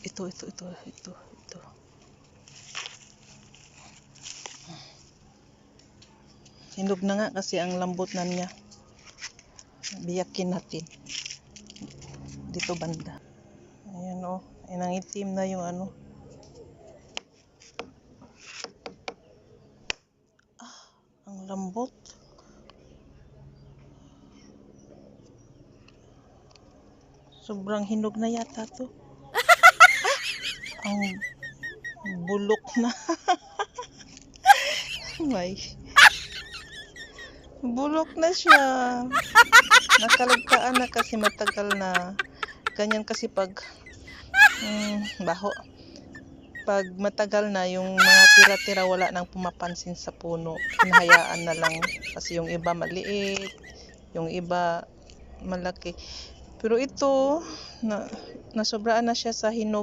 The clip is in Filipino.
Ito. Hinog na nga kasi ang lambot na niya. Biyakin natin. Dito banda. Ayan o. Ayan ang itim na yung ano. Ang lambot. Sobrang hinog na yata to. Ang bulok na. May. Bulok na siya. Nakalagtaan na kasi matagal na. Ganyan kasi pag baho. Pag matagal na, yung mga tira-tira wala nang pumapansin sa puno. Hinahayaan na lang. Kasi yung iba maliit, yung iba malaki. Pero ito, nasobraan na siya sa hinog.